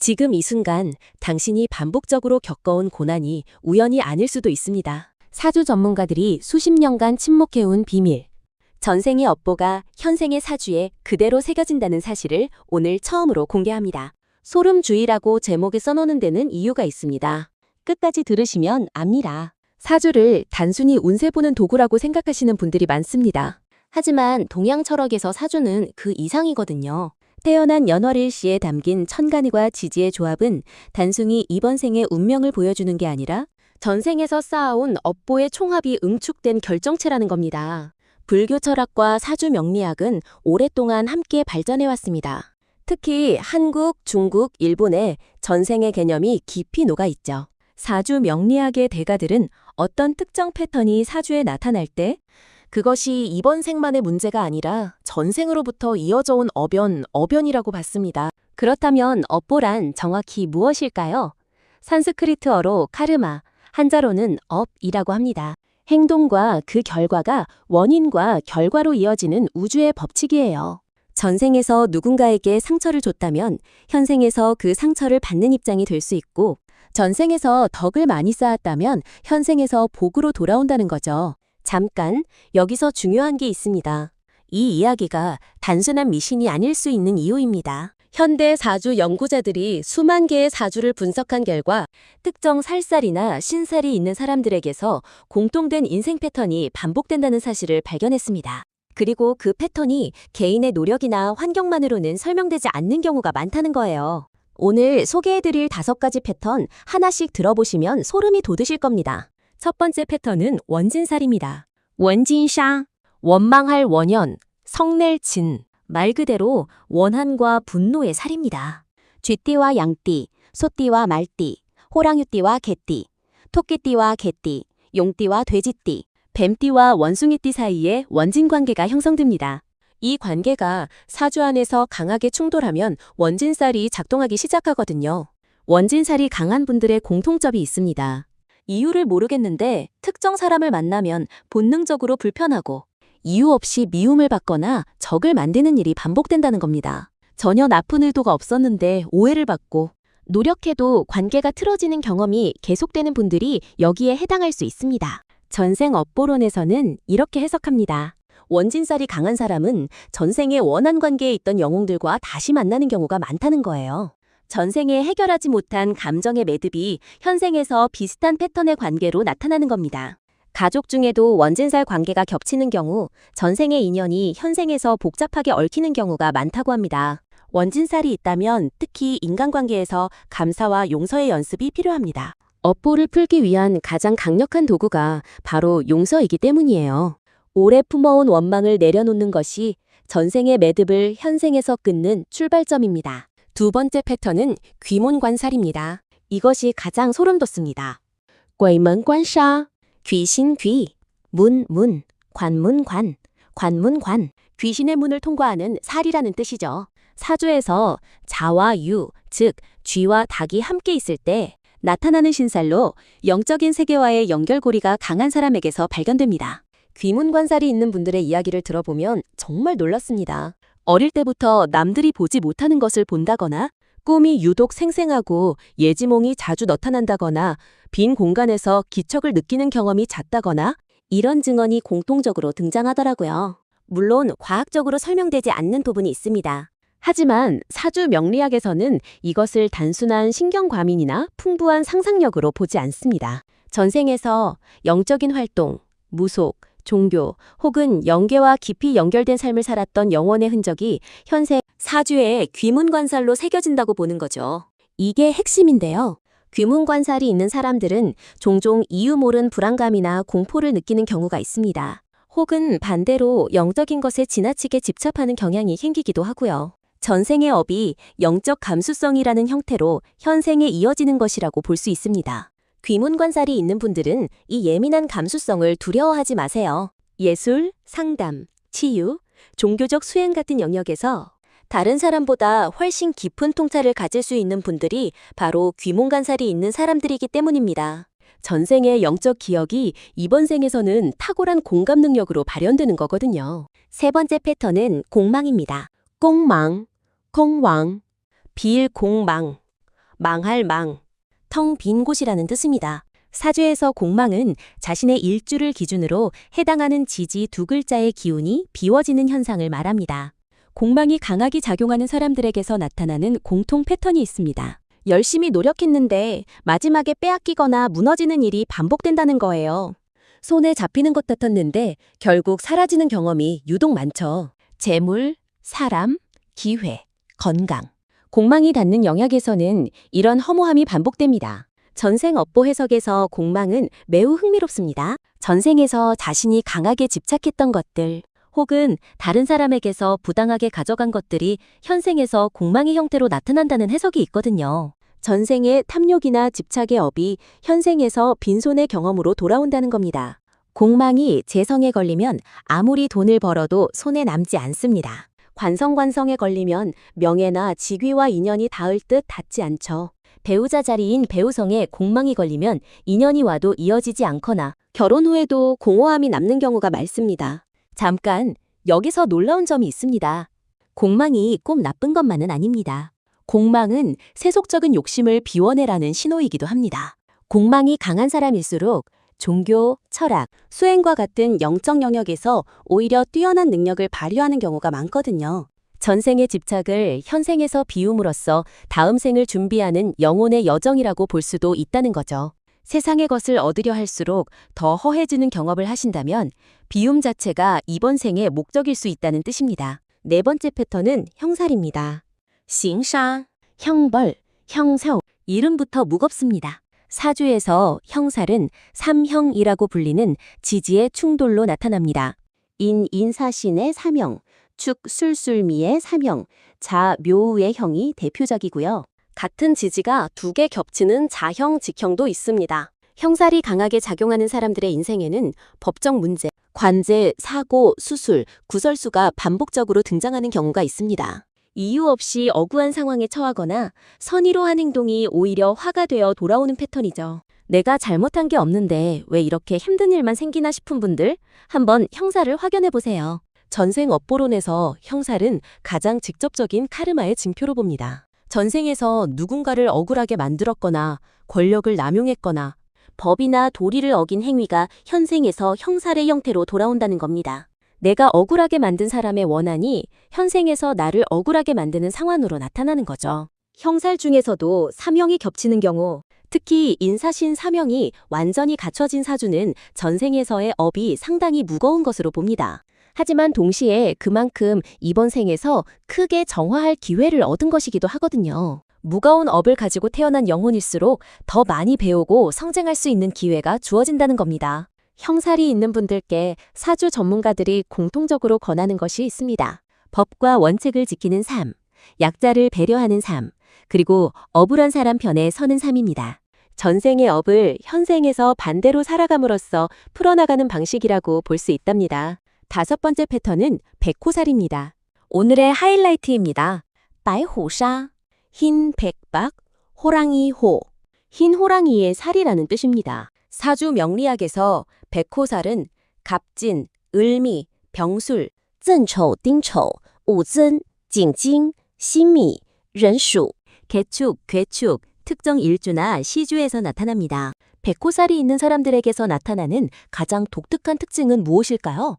지금 이 순간 당신이 반복적으로 겪어온 고난이 우연이 아닐 수도 있습니다. 사주 전문가들이 수십 년간 침묵해온 비밀. 전생의 업보가 현생의 사주에 그대로 새겨진다는 사실을 오늘 처음으로 공개합니다. 소름주의라고 제목에 써놓는 데는 이유가 있습니다. 끝까지 들으시면 압니다. 사주를 단순히 운세 보는 도구라고 생각하시는 분들이 많습니다. 하지만 동양철학에서 사주는 그 이상이거든요. 태어난 연월일시에 담긴 천간과 지지의 조합은 단순히 이번 생의 운명을 보여주는 게 아니라 전생에서 쌓아온 업보의 총합이 응축된 결정체라는 겁니다. 불교 철학과 사주 명리학은 오랫동안 함께 발전해왔습니다. 특히 한국, 중국, 일본에 전생의 개념이 깊이 녹아있죠. 사주 명리학의 대가들은 어떤 특정 패턴이 사주에 나타날 때 그것이 이번 생만의 문제가 아니라 전생으로부터 이어져 온 어변이라고 봤습니다. 그렇다면 업보란 정확히 무엇일까요? 산스크리트어로 카르마, 한자로는 업이라고 합니다. 행동과 그 결과가 원인과 결과로 이어지는 우주의 법칙이에요. 전생에서 누군가에게 상처를 줬다면 현생에서 그 상처를 받는 입장이 될 수 있고 전생에서 덕을 많이 쌓았다면 현생에서 복으로 돌아온다는 거죠. 잠깐 여기서 중요한 게 있습니다. 이 이야기가 단순한 미신이 아닐 수 있는 이유입니다. 현대 사주 연구자들이 수만 개의 사주를 분석한 결과 특정 살살이나 신살이 있는 사람들에게서 공통된 인생 패턴이 반복된다는 사실을 발견했습니다. 그리고 그 패턴이 개인의 노력이나 환경만으로는 설명되지 않는 경우가 많다는 거예요. 오늘 소개해드릴 5가지 패턴 하나씩 들어보시면 소름이 돋으실 겁니다. 첫 번째 패턴은 원진살입니다. 원진샤, 원망할 원현, 성낼 진, 말 그대로 원한과 분노의 살입니다. 쥐띠와 양띠, 소띠와 말띠, 호랑이띠와 개띠, 토끼띠와 개띠, 용띠와 돼지띠, 뱀띠와 원숭이띠 사이에 원진 관계가 형성됩니다. 이 관계가 사주 안에서 강하게 충돌하면 원진살이 작동하기 시작하거든요. 원진살이 강한 분들의 공통점이 있습니다. 이유를 모르겠는데 특정 사람을 만나면 본능적으로 불편하고 이유 없이 미움을 받거나 적을 만드는 일이 반복된다는 겁니다. 전혀 나쁜 의도가 없었는데 오해를 받고 노력해도 관계가 틀어지는 경험이 계속되는 분들이 여기에 해당할 수 있습니다. 전생 업보론에서는 이렇게 해석합니다. 원진살이 강한 사람은 전생에 원한 관계에 있던 영웅들과 다시 만나는 경우가 많다는 거예요. 전생에 해결하지 못한 감정의 매듭이 현생에서 비슷한 패턴의 관계로 나타나는 겁니다. 가족 중에도 원진살 관계가 겹치는 경우 전생의 인연이 현생에서 복잡하게 얽히는 경우가 많다고 합니다. 원진살이 있다면 특히 인간관계에서 감사와 용서의 연습이 필요합니다. 업보를 풀기 위한 가장 강력한 도구가 바로 용서이기 때문이에요. 오래 품어온 원망을 내려놓는 것이 전생의 매듭을 현생에서 끊는 출발점입니다. 두 번째 패턴은 귀문관살입니다. 이것이 가장 소름 돋습니다. 괭문관샤, 귀신 귀, 문, 관문 관, 관문 관. 귀신의 문을 통과하는 살이라는 뜻이죠. 사주에서 자와 유, 즉 쥐와 닭이 함께 있을 때 나타나는 신살로 영적인 세계와의 연결고리가 강한 사람에게서 발견됩니다. 귀문관살이 있는 분들의 이야기를 들어보면 정말 놀랐습니다. 어릴 때부터 남들이 보지 못하는 것을 본다거나 꿈이 유독 생생하고 예지몽이 자주 나타난다거나 빈 공간에서 기척을 느끼는 경험이 잦다거나 이런 증언이 공통적으로 등장하더라고요. 물론 과학적으로 설명되지 않는 부분이 있습니다. 하지만 사주 명리학에서는 이것을 단순한 신경과민이나 풍부한 상상력으로 보지 않습니다. 전생에서 영적인 활동, 무속, 종교 혹은 영계와 깊이 연결된 삶을 살았던 영혼의 흔적이 현생 사주에 귀문관살로 새겨진다고 보는 거죠. 이게 핵심인데요. 귀문관살이 있는 사람들은 종종 이유 모른 불안감이나 공포를 느끼는 경우가 있습니다. 혹은 반대로 영적인 것에 지나치게 집착하는 경향이 생기기도 하고요. 전생의 업이 영적 감수성이라는 형태로 현생에 이어지는 것이라고 볼 수 있습니다. 귀문관살이 있는 분들은 이 예민한 감수성을 두려워하지 마세요. 예술, 상담, 치유, 종교적 수행 같은 영역에서 다른 사람보다 훨씬 깊은 통찰을 가질 수 있는 분들이 바로 귀문관살이 있는 사람들이기 때문입니다. 전생의 영적 기억이 이번 생에서는 탁월한 공감 능력으로 발현되는 거거든요. 세 번째 패턴은 공망입니다. 공망, 공왕, 비일공망, 망할 망, 텅 빈 곳이라는 뜻입니다. 사주에서 공망은 자신의 일주를 기준으로 해당하는 지지 두 글자의 기운이 비워지는 현상을 말합니다. 공망이 강하게 작용하는 사람들에게서 나타나는 공통 패턴이 있습니다. 열심히 노력했는데 마지막에 빼앗기거나 무너지는 일이 반복된다는 거예요. 손에 잡히는 것 같았는데 결국 사라지는 경험이 유독 많죠. 재물, 사람, 기회, 건강. 공망이 닿는 영역에서는 이런 허무함이 반복됩니다. 전생 업보 해석에서 공망은 매우 흥미롭습니다. 전생에서 자신이 강하게 집착했던 것들, 혹은 다른 사람에게서 부당하게 가져간 것들이 현생에서 공망의 형태로 나타난다는 해석이 있거든요. 전생의 탐욕이나 집착의 업이 현생에서 빈손의 경험으로 돌아온다는 겁니다. 공망이 재성에 걸리면 아무리 돈을 벌어도 손에 남지 않습니다. 관성관성에 걸리면 명예나 직위와 인연이 닿을 듯 닿지 않죠. 배우자 자리인 배우성에 공망이 걸리면 인연이 와도 이어지지 않거나 결혼 후에도 공허함이 남는 경우가 많습니다. 잠깐, 여기서 놀라운 점이 있습니다. 공망이 꼭 나쁜 것만은 아닙니다. 공망은 세속적인 욕심을 비워내라는 신호이기도 합니다. 공망이 강한 사람일수록 종교, 철학, 수행과 같은 영적 영역에서 오히려 뛰어난 능력을 발휘하는 경우가 많거든요. 전생의 집착을 현생에서 비움으로써 다음 생을 준비하는 영혼의 여정이라고 볼 수도 있다는 거죠. 세상의 것을 얻으려 할수록 더 허해지는 경험을 하신다면 비움 자체가 이번 생의 목적일 수 있다는 뜻입니다. 네 번째 패턴은 형살입니다. 싱사, 형벌, 형사. 이름부터 무겁습니다. 사주에서 형살은 삼형이라고 불리는 지지의 충돌로 나타납니다. 인사신의 사명, 축술술미의 사명, 자묘우의 형이 대표적이고요. 같은 지지가 두 개 겹치는 자형, 직형도 있습니다. 형살이 강하게 작용하는 사람들의 인생에는 법적 문제, 관제, 사고, 수술, 구설수가 반복적으로 등장하는 경우가 있습니다. 이유 없이 억울한 상황에 처하거나 선의로 한 행동이 오히려 화가 되어 돌아오는 패턴이죠. 내가 잘못한 게 없는데 왜 이렇게 힘든 일만 생기나 싶은 분들, 한번 형살을 확인해 보세요. 전생 업보론에서 형살은 가장 직접적인 카르마의 징표로 봅니다. 전생에서 누군가를 억울하게 만들었거나 권력을 남용했거나 법이나 도리를 어긴 행위가 현생에서 형살의 형태로 돌아온다는 겁니다. 내가 억울하게 만든 사람의 원한이 현생에서 나를 억울하게 만드는 상황으로 나타나는 거죠. 형살 중에서도 사명이 겹치는 경우, 특히 인사신 사명이 완전히 갖춰진 사주는 전생에서의 업이 상당히 무거운 것으로 봅니다. 하지만 동시에 그만큼 이번 생에서 크게 정화할 기회를 얻은 것이기도 하거든요. 무거운 업을 가지고 태어난 영혼일수록 더 많이 배우고 성장할 수 있는 기회가 주어진다는 겁니다. 형살이 있는 분들께 사주 전문가들이 공통적으로 권하는 것이 있습니다. 법과 원칙을 지키는 삶, 약자를 배려하는 삶, 그리고 억울한 사람 편에 서는 삶입니다. 전생의 업을 현생에서 반대로 살아감으로써 풀어나가는 방식이라고 볼 수 있답니다. 다섯 번째 패턴은 백호살입니다. 오늘의 하이라이트입니다.白虎杀, 흰 백박, 호랑이 호, 흰 호랑이의 살이라는 뜻입니다. 사주 명리학에서 백호살은 갑진, 을미, 병술, 즌丑, 띵丑, 우즌, 징징, 신미, 른수, 개축, 괴축, 특정 일주나 시주에서 나타납니다. 백호살이 있는 사람들에게서 나타나는 가장 독특한 특징은 무엇일까요?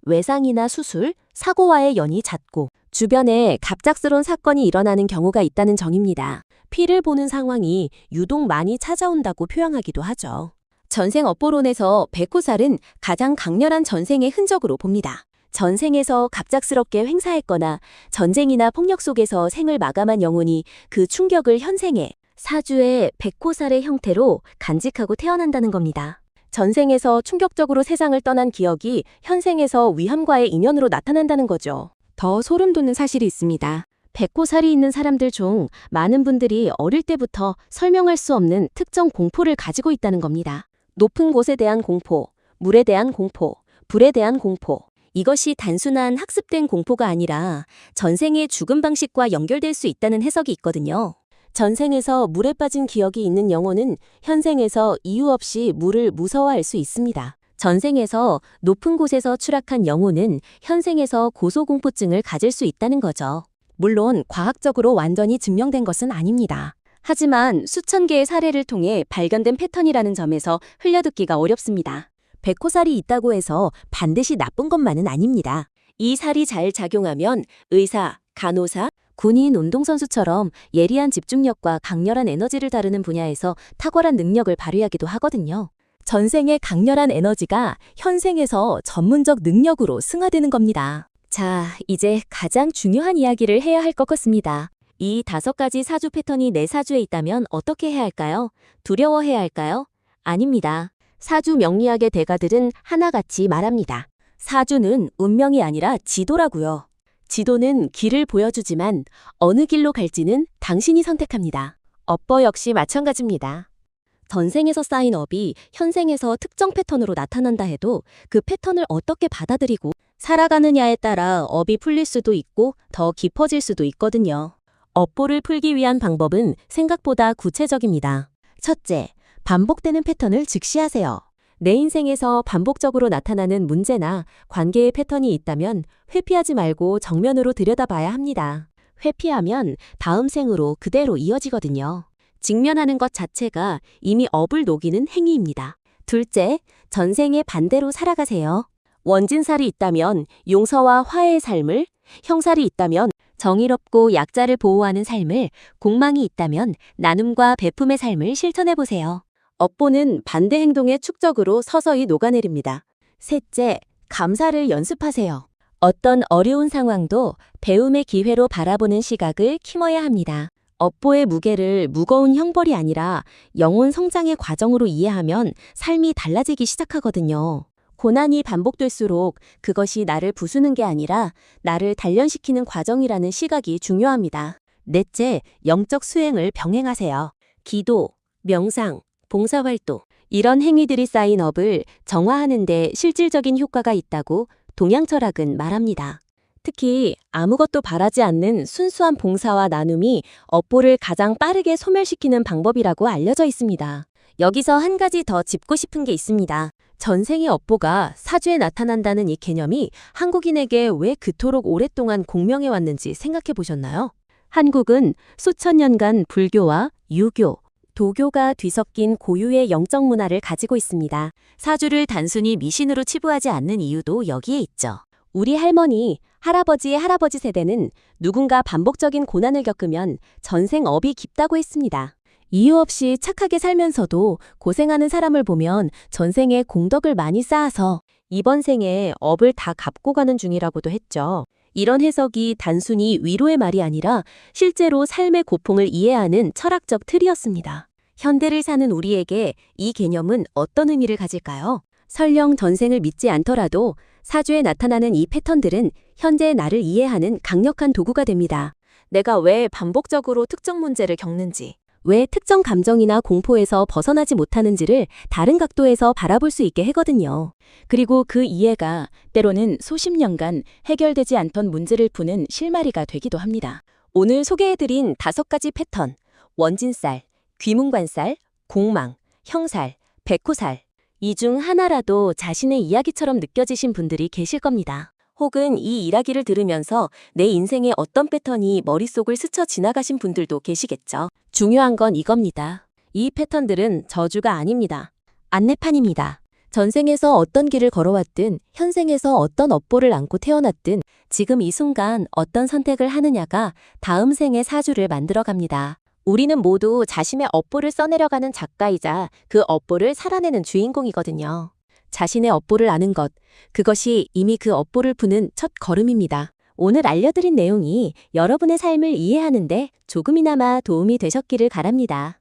외상이나 수술, 사고와의 연이 잦고 주변에 갑작스러운 사건이 일어나는 경우가 있다는 점입니다. 피를 보는 상황이 유독 많이 찾아온다고 표현하기도 하죠. 전생 업보론에서 백호살은 가장 강렬한 전생의 흔적으로 봅니다. 전생에서 갑작스럽게 횡사했거나 전쟁이나 폭력 속에서 생을 마감한 영혼이 그 충격을 현생에 사주의 백호살의 형태로 간직하고 태어난다는 겁니다. 전생에서 충격적으로 세상을 떠난 기억이 현생에서 위험과의 인연으로 나타난다는 거죠. 더 소름 돋는 사실이 있습니다. 백호살이 있는 사람들 중 많은 분들이 어릴 때부터 설명할 수 없는 특정 공포를 가지고 있다는 겁니다. 높은 곳에 대한 공포, 물에 대한 공포, 불에 대한 공포. 이것이 단순한 학습된 공포가 아니라 전생의 죽음 방식과 연결될 수 있다는 해석이 있거든요. 전생에서 물에 빠진 기억이 있는 영혼은 현생에서 이유 없이 물을 무서워할 수 있습니다. 전생에서 높은 곳에서 추락한 영혼은 현생에서 고소공포증을 가질 수 있다는 거죠. 물론 과학적으로 완전히 증명된 것은 아닙니다. 하지만 수천 개의 사례를 통해 발견된 패턴이라는 점에서 흘려듣기가 어렵습니다. 백호살이 있다고 해서 반드시 나쁜 것만은 아닙니다. 이 살이 잘 작용하면 의사, 간호사, 군인, 운동선수처럼 예리한 집중력과 강렬한 에너지를 다루는 분야에서 탁월한 능력을 발휘하기도 하거든요. 전생의 강렬한 에너지가 현생에서 전문적 능력으로 승화되는 겁니다. 자, 이제 가장 중요한 이야기를 해야 할 것 같습니다. 이 5가지 사주 패턴이 내 사주에 있다면 어떻게 해야 할까요? 두려워해야 할까요? 아닙니다. 사주 명리학의 대가들은 하나같이 말합니다. 사주는 운명이 아니라 지도라고요. 지도는 길을 보여주지만 어느 길로 갈지는 당신이 선택합니다. 업보 역시 마찬가지입니다. 전생에서 쌓인 업이 현생에서 특정 패턴으로 나타난다 해도 그 패턴을 어떻게 받아들이고 살아가느냐에 따라 업이 풀릴 수도 있고 더 깊어질 수도 있거든요. 업보를 풀기 위한 방법은 생각보다 구체적입니다. 첫째, 반복되는 패턴을 직시하세요. 내 인생에서 반복적으로 나타나는 문제나 관계의 패턴이 있다면 회피하지 말고 정면으로 들여다봐야 합니다. 회피하면 다음 생으로 그대로 이어지거든요. 직면하는 것 자체가 이미 업을 녹이는 행위입니다. 둘째, 전생에 반대로 살아가세요. 원진살이 있다면 용서와 화해의 삶을, 형살이 있다면 정의롭고 약자를 보호하는 삶을, 공망이 있다면 나눔과 베품의 삶을 실천해보세요. 업보는 반대 행동의 축적으로 서서히 녹아내립니다. 셋째, 감사를 연습하세요. 어떤 어려운 상황도 배움의 기회로 바라보는 시각을 키워야 합니다. 업보의 무게를 무거운 형벌이 아니라 영혼 성장의 과정으로 이해하면 삶이 달라지기 시작하거든요. 고난이 반복될수록 그것이 나를 부수는 게 아니라 나를 단련시키는 과정이라는 시각이 중요합니다. 넷째, 영적 수행을 병행하세요. 기도, 명상, 봉사활동, 이런 행위들이 쌓인 업을 정화하는 데 실질적인 효과가 있다고 동양철학은 말합니다. 특히 아무것도 바라지 않는 순수한 봉사와 나눔이 업보를 가장 빠르게 소멸시키는 방법이라고 알려져 있습니다. 여기서 한 가지 더 짚고 싶은 게 있습니다. 전생의 업보가 사주에 나타난다는 이 개념이 한국인에게 왜 그토록 오랫동안 공명해 왔는지 생각해 보셨나요? 한국은 수천 년간 불교와 유교, 도교가 뒤섞인 고유의 영적 문화를 가지고 있습니다. 사주를 단순히 미신으로 치부하지 않는 이유도 여기에 있죠. 우리 할머니, 할아버지 세대는 누군가 반복적인 고난을 겪으면 전생 업이 깊다고 했습니다. 이유 없이 착하게 살면서도 고생하는 사람을 보면 전생에 공덕을 많이 쌓아서 이번 생에 업을 다 갚고 가는 중이라고도 했죠. 이런 해석이 단순히 위로의 말이 아니라 실제로 삶의 고통을 이해하는 철학적 틀이었습니다. 현대를 사는 우리에게 이 개념은 어떤 의미를 가질까요? 설령 전생을 믿지 않더라도 사주에 나타나는 이 패턴들은 현재의 나를 이해하는 강력한 도구가 됩니다. 내가 왜 반복적으로 특정 문제를 겪는지, 왜 특정 감정이나 공포에서 벗어나지 못하는지를 다른 각도에서 바라볼 수 있게 하거든요. 그리고 그 이해가 때로는 수십 년간 해결되지 않던 문제를 푸는 실마리가 되기도 합니다. 오늘 소개해드린 5가지 패턴, 원진살, 귀문관살, 공망, 형살, 백호살, 이 중 하나라도 자신의 이야기처럼 느껴지신 분들이 계실 겁니다. 혹은 이 이야기를 들으면서 내 인생의 어떤 패턴이 머릿속을 스쳐 지나가신 분들도 계시겠죠. 중요한 건 이겁니다. 이 패턴들은 저주가 아닙니다. 안내판입니다. 전생에서 어떤 길을 걸어왔든 현생에서 어떤 업보를 안고 태어났든 지금 이 순간 어떤 선택을 하느냐가 다음 생의 사주를 만들어갑니다. 우리는 모두 자신의 업보를 써내려가는 작가이자 그 업보를 살아내는 주인공이거든요. 자신의 업보를 아는 것, 그것이 이미 그 업보를 푸는 첫 걸음입니다. 오늘 알려드린 내용이 여러분의 삶을 이해하는데 조금이나마 도움이 되셨기를 바랍니다.